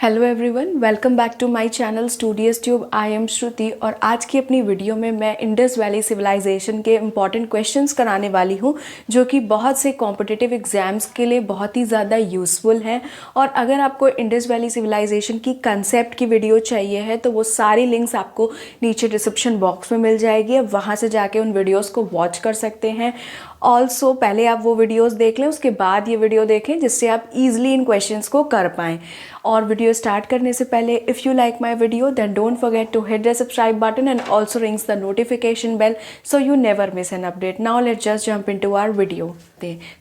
Hello everyone, welcome back to my channel studious tube. I am Shruti और आज की अपनी वीडियो में मैं इंडस वैली सिविलाइजेशन के इम्पॉर्टेंट क्वेश्चंस कराने वाली हूं जो कि बहुत से कॉम्पिटिटिव एग्जाम्स के लिए बहुत ही ज़्यादा यूज़फुल हैं। और अगर आपको इंडस वैली सिविलाइजेशन की कंसेप्ट की वीडियो चाहिए है तो वो सारी लिंक्स आपको नीचे डिस्क्रिप्शन बॉक्स में मिल जाएगी। अब वहाँ से जाके उन वीडियोज़ को वॉच कर सकते हैं। ऑल्सो पहले आप वो वीडियोस देख लें, उसके बाद ये वीडियो देखें जिससे आप इजीली इन क्वेश्चंस को कर पाएँ। और वीडियो स्टार्ट करने से पहले if you like my video then don't forget to hit the subscribe button and also rings the notification bell so you never miss an update. Now let's just jump into our video.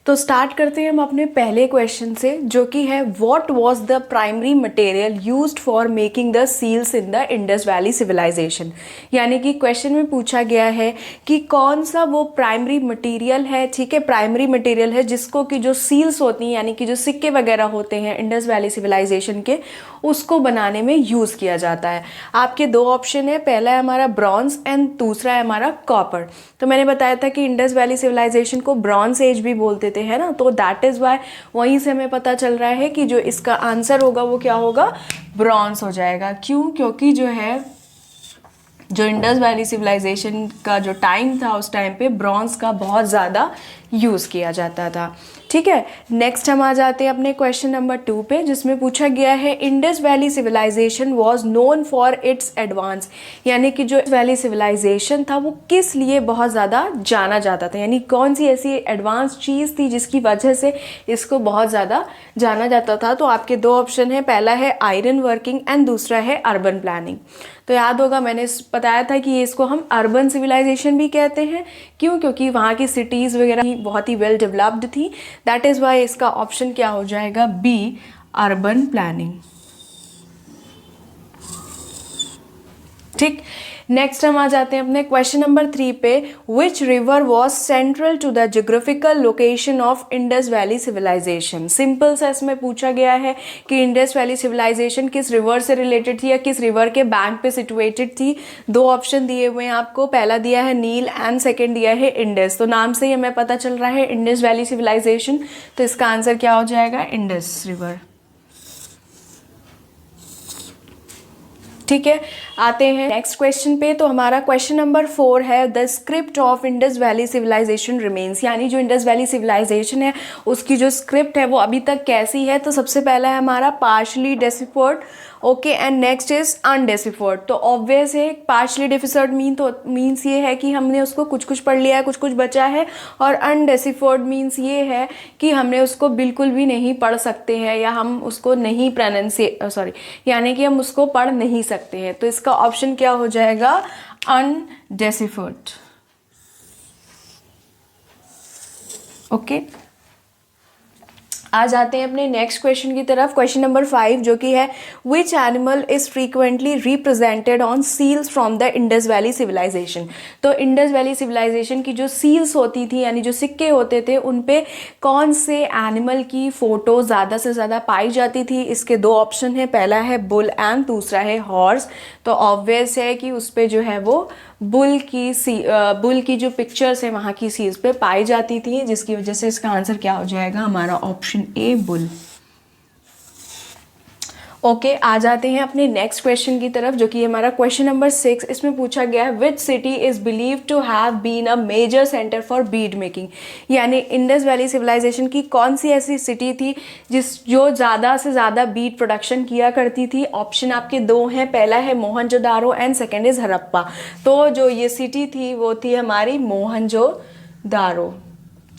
तो start करते हैं हम अपने पहले question से, जो कि है what was the primary material used for making the seals in the Indus valley civilization. यानी कि क्वेश्चन में पूछा गया है कि कौन सा वो प्राइमरी मटेरियल है, ठीक है, प्राइमरी मटेरियल है जिसको कि जो सील्स होती हैं यानी कि जो सिक्के वगैरह होते हैं इंडस वैली सिविलाइजेशन के, उसको बनाने में यूज़ किया जाता है। आपके दो ऑप्शन है, पहला है हमारा ब्रॉन्ज एंड दूसरा है हमारा कॉपर। तो मैंने बताया था कि इंडस वैली सिविलाइजेशन को ब्रॉन्ज एज भी बोलते थे, है ना, तो दैट इज़ वाई वहीं से हमें पता चल रहा है कि जो इसका आंसर होगा वो क्या होगा, ब्रॉन्ज हो जाएगा। क्यों? क्योंकि जो इंडस वैली सिविलाइजेशन का जो टाइम था उस टाइम पे ब्रॉन्ज का बहुत ज़्यादा यूज़ किया जाता था। ठीक है, नेक्स्ट हम आ जाते हैं अपने क्वेश्चन नंबर 2 पे, जिसमें पूछा गया है Indus valley civilization was known for its advance. यानी कि जो वैली सिविलाइजेशन था वो किस लिए बहुत ज़्यादा जाना जाता था, यानी कौन सी ऐसी एडवांस चीज़ थी जिसकी वजह से इसको बहुत ज़्यादा जाना जाता था। तो आपके दो ऑप्शन है, पहला है आयरन वर्किंग एंड दूसरा है अर्बन प्लानिंग। तो याद होगा मैंने बताया था कि इसको हम अर्बन सिविलाइजेशन भी कहते हैं। क्यों? क्योंकि वहाँ की सिटीज़ वगैरह बहुत ही वेल डेवलप्ड थी। दैट इज़ वाई इसका ऑप्शन क्या हो जाएगा, बी, अर्बन प्लानिंग। ठीक, नेक्स्ट हम आ जाते हैं अपने क्वेश्चन नंबर 3 पे। Which river was central to the geographical location of Indus valley civilization. Simple सा इसमें पूछा गया है कि इंडस वैली सिविलाइजेशन किस रिवर से रिलेटेड थी या किस रिवर के बैंक पे सिचुएटेड थी। दो ऑप्शन दिए हुए हैं आपको, पहला दिया है नील एंड सेकेंड दिया है इंडस। तो नाम से ही हमें पता चल रहा है इंडस वैली सिविलाइजेशन, तो इसका आंसर क्या हो जाएगा, इंडस रिवर। ठीक है, आते हैं नेक्स्ट क्वेश्चन पे। तो हमारा क्वेश्चन नंबर 4 है the script of Indus valley civilization remains. यानी जो इंडस वैली सिविलाइजेशन है उसकी जो स्क्रिप्ट है वो अभी तक कैसी है। तो सबसे पहला है हमारा partially deciphered, okay, and next is undeciphered. तो ऑब्वियस है पार्शली डेसिफर्ड मीन्स ये है कि हमने उसको कुछ कुछ पढ़ लिया है, कुछ कुछ बचा है, और अनडेसिफर्ड मीन्स ये है कि हमने उसको बिल्कुल भी नहीं पढ़ सकते हैं या हम उसको नहीं यानी कि हम उसको पढ़ नहीं सकते हैं। तो इसका ऑप्शन क्या हो जाएगा, अनडेसिफर्ड। ओके, आ जाते हैं अपने नेक्स्ट क्वेश्चन की तरफ। क्वेश्चन नंबर 5 जो कि है which animal is frequently represented on seals from the Indus valley civilization. तो इंडस वैली सिविलाइजेशन की जो सील्स होती थी यानी जो सिक्के होते थे उन पे कौन से एनिमल की फोटो ज़्यादा से ज़्यादा पाई जाती थी। इसके दो ऑप्शन है, पहला है बुल एंड दूसरा है हॉर्स। तो ऑब्वियस है कि उस पर जो है वो बुल की जो पिक्चर्स है वहाँ की सील्स पे पाई जाती थी, जिसकी वजह से इसका आंसर क्या हो जाएगा, हमारा ऑप्शन ए, बुल। ओके, आ जाते हैं अपने नेक्स्ट क्वेश्चन की तरफ जो कि हमारा क्वेश्चन नंबर 6। इसमें पूछा गया है which city is believe to have been a major centre for bead making. यानी इंडस वैली सिविलाइजेशन की कौन सी ऐसी सिटी थी जो ज़्यादा से ज़्यादा बीड प्रोडक्शन किया करती थी। ऑप्शन आपके दो हैं, पहला है Mohenjodaro and second is Harappa. तो जो ये सिटी थी वो थी हमारी मोहनजोदारो।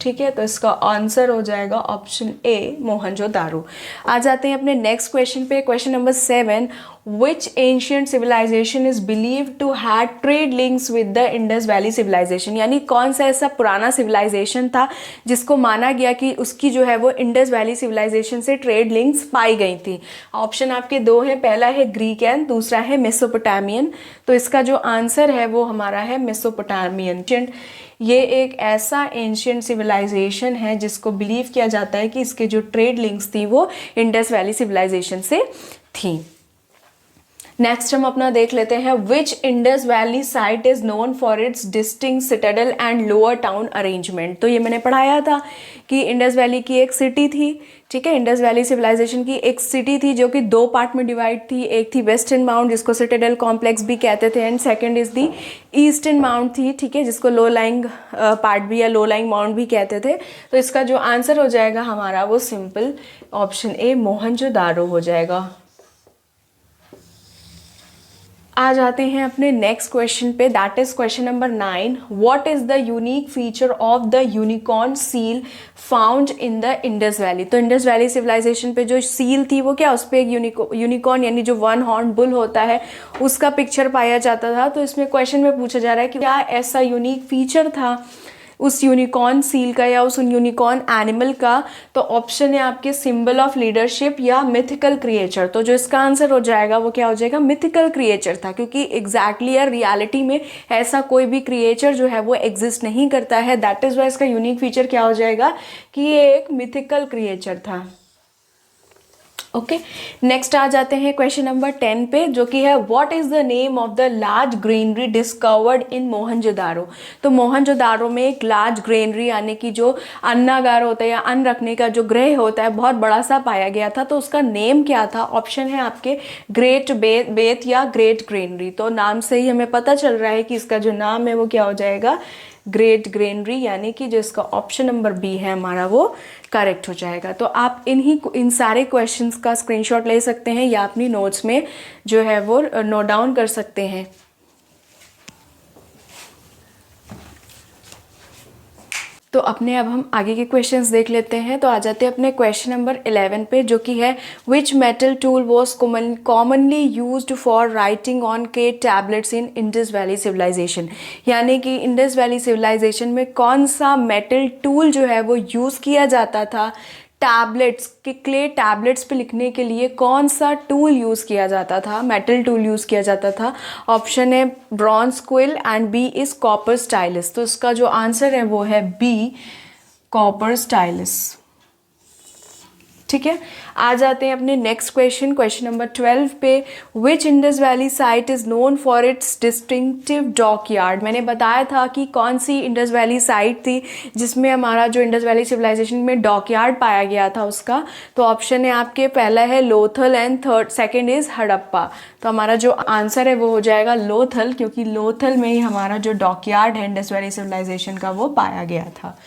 ठीक है, तो इसका आंसर हो जाएगा ऑप्शन ए, मोहनजोदारो। आ जाते हैं अपने नेक्स्ट क्वेश्चन पे। Question number 7 which ancient civilization is believe to had trade links with the Indus valley civilization. यानी कौन सा ऐसा पुराना सिविलाइजेशन था जिसको माना गया कि उसकी जो है वो इंडस वैली सिविलाइजेशन से ट्रेड लिंक्स पाई गई थी। ऑप्शन आपके दो हैं, पहला है ग्रीक एंड दूसरा है मेसोपोटामियन। तो इसका जो आंसर है वो हमारा है मेसोपोटामियन। ये एक ऐसा एंशियंट सिविलाइजेशन है जिसको बिलीव किया जाता है कि इसके जो ट्रेड लिंक्स थी वो इंडस वैली सिविलाइजेशन से थी। नेक्स्ट हम अपना देख लेते हैं, which Indus Valley site is known for its distinct citadel and lower town arrangement. तो ये मैंने पढ़ाया था कि इंडस वैली की एक सिटी थी, ठीक है, इंडस वैली सिविलाइजेशन की एक सिटी थी जो कि दो पार्ट में डिवाइड थी। एक थी वेस्टर्न माउंट जिसको सिटाडेल कॉम्प्लेक्स भी कहते थे, and second is the eastern mount थी, ठीक है, जिसको लो लाइंग पार्ट भी या लो लाइंग माउंट भी कहते थे। तो इसका जो आंसर हो जाएगा हमारा वो सिंपल ऑप्शन ए मोहनजोदारो हो जाएगा। आ जाते हैं अपने नेक्स्ट क्वेश्चन पे, that is question number 9। What is the unique feature of the unicorn seal found in the Indus valley. तो इंडस वैली सिविलाइजेशन पे जो सील थी वो क्या, उस पर एक यूनिकॉर्न यानी जो वन हॉर्न बुल होता है उसका पिक्चर पाया जाता था। तो इसमें क्वेश्चन में पूछा जा रहा है कि क्या ऐसा यूनिक फीचर था उस यूनिकॉर्न सील का या उस यूनिकॉर्न एनिमल का। तो ऑप्शन है आपके सिंबल ऑफ लीडरशिप या मिथिकल क्रिएचर। तो जो इसका आंसर हो जाएगा वो क्या हो जाएगा, मिथिकल क्रिएचर था, क्योंकि एग्जैक्टली या रियलिटी में ऐसा कोई भी क्रिएचर जो है वो एग्जिस्ट नहीं करता है। दैट इज वाई इसका यूनिक फीचर क्या हो जाएगा कि ये एक मिथिकल क्रिएचर था। ओके, नेक्स्ट आ जाते हैं क्वेश्चन नंबर 10 पे, जो कि है what is the name of the large granary discovered in Mohenjodaro. तो मोहनजोदारो में एक लार्ज ग्रेनरी यानी कि जो अन्नागार होता है या अन्न रखने का जो गृह होता है बहुत बड़ा सा पाया गया था। तो उसका नेम क्या था, ऑप्शन है आपके ग्रेट बेथ या ग्रेट ग्रेनरी। तो नाम से ही हमें पता चल रहा है कि इसका जो नाम है वो क्या हो जाएगा, ग्रेट ग्रेनरी, यानी कि जो इसका ऑप्शन नंबर बी है हमारा वो करेक्ट हो जाएगा। तो आप इन सारे क्वेश्चंस का स्क्रीनशॉट ले सकते हैं या अपनी नोट्स में जो है वो नोट डाउन कर सकते हैं। तो अपने अब हम आगे के क्वेश्चंस देख लेते हैं। तो आ जाते हैं अपने क्वेश्चन नंबर 11 पे, जो कि है which metal tool was commonly used for writing on के टैबलेट्स इन इंडस वैली सिविलाइजेशन। यानी कि इंडस वैली सिविलाइजेशन में कौन सा मेटल टूल जो है वो यूज़ किया जाता था टैबलेट्स के, क्ले टैबलेट्स पे लिखने के लिए कौन सा टूल यूज़ किया जाता था, मेटल टूल यूज़ किया जाता था। ऑप्शन है bronze quill and B is copper stylus. तो इसका जो आंसर है वो है बी कॉपर स्टाइलिस, ठीक है। आ जाते हैं अपने नेक्स्ट क्वेश्चन, क्वेश्चन नंबर 12 पे, which Indus Valley site is known for its distinctive dockyard. मैंने बताया था कि कौन सी इंडस वैली साइट थी जिसमें हमारा जो इंडस वैली सिविलाइजेशन में डॉक यार्ड पाया गया था उसका। तो ऑप्शन है आपके पहला है Lothal and second is Harappa. तो हमारा जो आंसर है वो हो जाएगा लोथल, क्योंकि लोथल में ही हमारा जो डॉक यार्ड है इंडस वैली सिविलाइजेशन का वो पाया गया था,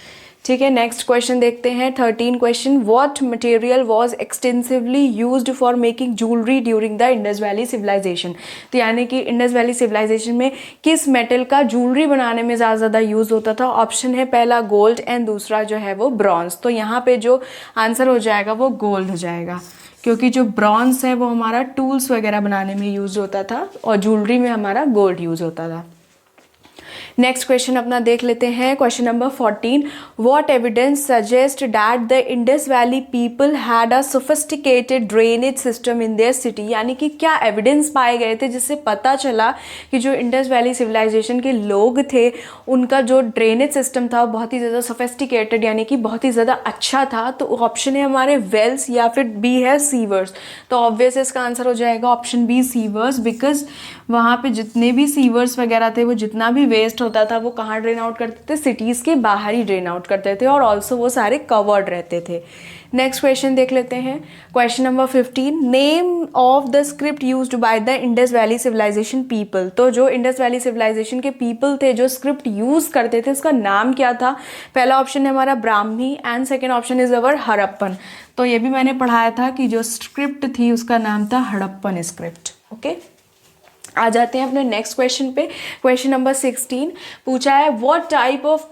ठीक है। नेक्स्ट क्वेश्चन देखते हैं 13 question, what material was extensively used for making jewellery during the Indus valley civilization. तो यानी कि इंडस वैली सिविलाइजेशन में किस मेटल का ज्वेलरी बनाने में ज़्यादा यूज़ होता था। ऑप्शन है पहला गोल्ड एंड दूसरा जो है वो ब्रॉन्ज। तो यहाँ पे जो आंसर हो जाएगा वो गोल्ड हो जाएगा, क्योंकि जो ब्रॉन्ज है वो हमारा टूल्स वगैरह बनाने में यूज़ होता था और ज्वेलरी में हमारा गोल्ड यूज़ होता था। नेक्स्ट क्वेश्चन अपना देख लेते हैं, question number 14, what evidence suggest that the Indus valley people had a sophisticated drainage system in their city. यानी कि क्या एविडेंस पाए गए थे जिससे पता चला कि जो इंडस वैली सिविलाइजेशन के लोग थे उनका जो ड्रेनेज सिस्टम था बहुत ही ज़्यादा सोफिस्टिकेटेड यानी कि बहुत ही ज़्यादा अच्छा था। तो ऑप्शन है हमारे वेल्स या फिर बी है सीवर्स। तो ऑब्वियस इसका आंसर हो जाएगा ऑप्शन बी सीवर्स, बिकॉज वहाँ पे जितने भी सीवर्स वगैरह थे वो जितना भी वेस्ट होता था वो कहाँ ड्रेन आउट करते थे, सिटीज़ के बाहर ही ड्रेन आउट करते थे, और ऑल्सो वो सारे कवर्ड रहते थे। नेक्स्ट क्वेश्चन देख लेते हैं, question number 15, name of the script used by the Indus valley civilization people. तो जो इंडस वैली सिविलाइजेशन के पीपल थे जो स्क्रिप्ट यूज़ करते थे उसका नाम क्या था। पहला ऑप्शन है हमारा Brahmi and second option is our Harappan. तो ये भी मैंने पढ़ाया था कि जो स्क्रिप्ट थी उसका नाम था हड़प्पन स्क्रिप्ट, ओके। आ जाते हैं अपने नेक्स्ट क्वेश्चन पे, क्वेश्चन नंबर 16 पूछा है what type of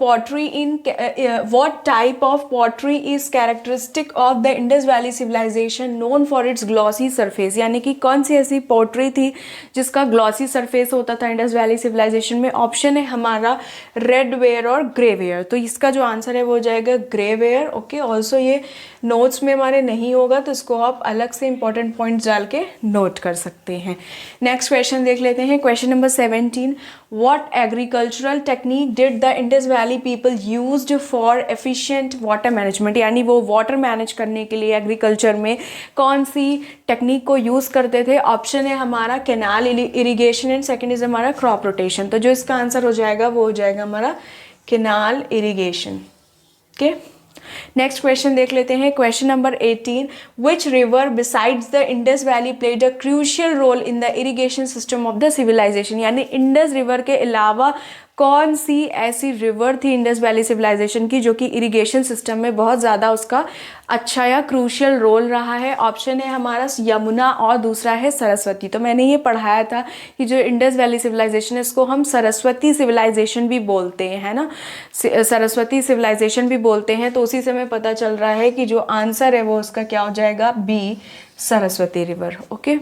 pottery is characteristic of the Indus valley civilization known for its glossy surface. यानी कि कौन सी ऐसी पॉटरी थी जिसका ग्लॉसी सरफेस होता था इंडस वैली सिविलाइजेशन में। ऑप्शन है हमारा रेड वेयर और ग्रे वेयर। तो इसका जो आंसर है वो हो जाएगा ग्रे वेयर, ओके। ऑल्सो ये नोट्स में हमारे नहीं होगा तो इसको आप अलग से इंपॉर्टेंट पॉइंट्स डाल के नोट कर सकते हैं। नेक्स्ट क्वेश्चन देख लेते हैं question number 17। What agricultural technique did the Indus valley people used for efficient water management, यानी वो वाटर मैनेज करने के लिए एग्रीकल्चर में कौन सी टेक्निक को यूज़ करते थे। ऑप्शन है हमारा canal irrigation and second is हमारा क्रॉप रोटेशन। तो जो इसका आंसर हो जाएगा वो हो जाएगा हमारा canal irrigation. Okay, next question देख लेते हैं question number 18। Which river besides the Indus valley played a crucial role in the irrigation system of the civilization, यानी इंडस रिवर के अलावा कौन सी ऐसी रिवर थी इंडस वैली सिविलाइजेशन की जो कि इरिगेशन सिस्टम में बहुत ज़्यादा उसका अच्छा या क्रूशियल रोल रहा है। ऑप्शन है हमारा यमुना और दूसरा है सरस्वती। तो मैंने ये पढ़ाया था कि जो इंडस वैली सिविलाइजेशन है इसको हम सरस्वती सिविलाइजेशन भी बोलते हैं, है ना, सरस्वती सिविलाइजेशन भी बोलते हैं। तो उसी से हमें पता चल रहा है कि जो आंसर है वो उसका क्या हो जाएगा, B, Saraswati river. Okay,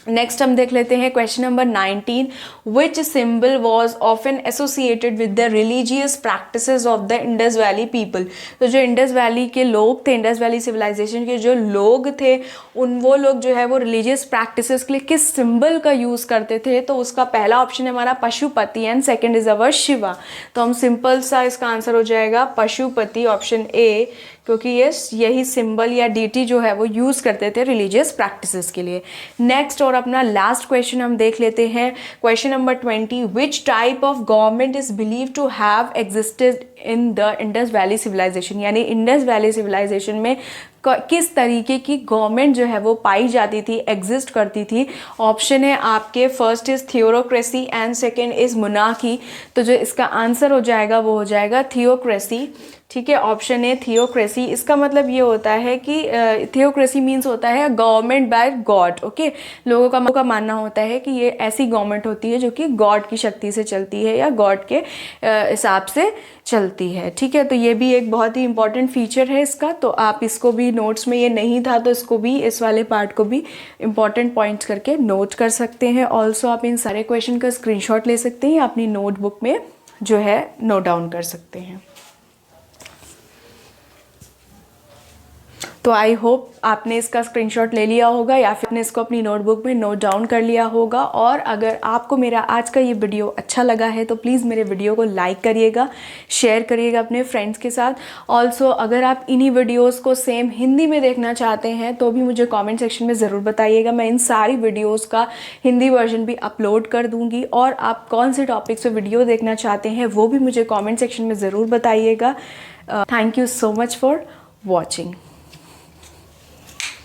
next हम देख लेते हैं question number 19। Which symbol was often associated with the religious practices of the Indus valley people. तो जो इंडस वैली के लोग थे, इंडस वैली सिविलाइजेशन के जो लोग थे, वो लोग जो है वो रिलीजियस प्रैक्टिसेस के लिए किस सिंबल का यूज़ करते थे। तो उसका पहला ऑप्शन है हमारा Pashupati and second is our Shiva. तो हम सिंपल सा इसका आंसर हो जाएगा पशुपति, ऑप्शन ए, क्योंकि यही सिंबल या डीटी जो है वो यूज़ करते थे रिलीजियस प्रैक्टिसेस के लिए। नेक्स्ट और अपना लास्ट क्वेश्चन हम देख लेते हैं question number 20। Which type of government is believe to have existed in the Indus valley civilization, यानी इंडस वैली सिविलाइजेशन में किस तरीके की गवर्नमेंट जो है वो पाई जाती थी, एग्जिस्ट करती थी। ऑप्शन है आपके first is theocracy and second is monarchy. तो जो इसका आंसर हो जाएगा वो हो जाएगा थियोक्रेसी। ठीक है, ऑप्शन है थियोक्रेसी। इसका मतलब ये होता है कि थियोक्रेसी मीन्स होता है गवर्नमेंट बाय गॉड। ओके, लोगों का मानना होता है कि ये ऐसी गवर्नमेंट होती है जो कि गॉड की शक्ति से चलती है या गॉड के हिसाब से चलती है। ठीक है, तो ये भी एक बहुत ही इंपॉर्टेंट फीचर है इसका। तो आप इसको भी नोट्स में, ये नहीं था तो इसको भी, इस वाले पार्ट को भी इंपॉर्टेंट पॉइंट्स करके नोट कर सकते हैं। ऑल्सो आप इन सारे क्वेश्चन का स्क्रीनशॉट ले सकते हैं, अपनी नोटबुक में जो है नोट डाउन कर सकते हैं। तो आई होप आपने इसका स्क्रीनशॉट ले लिया होगा या फिर आपने इसको अपनी नोटबुक में नोट डाउन कर लिया होगा। और अगर आपको मेरा आज का ये वीडियो अच्छा लगा है तो प्लीज़ मेरे वीडियो को लाइक करिएगा, शेयर करिएगा अपने फ्रेंड्स के साथ। ऑल्सो अगर आप इन्हीं वीडियोस को सेम हिंदी में देखना चाहते हैं तो भी मुझे कमेंट सेक्शन में ज़रूर बताइएगा। मैं इन सारी वीडियोज़ का हिंदी वर्जन भी अपलोड कर दूँगी। और आप कौन से टॉपिक्स पे वीडियो देखना चाहते हैं वो भी मुझे कमेंट सेक्शन में ज़रूर बताइएगा। Thank you so much for watching.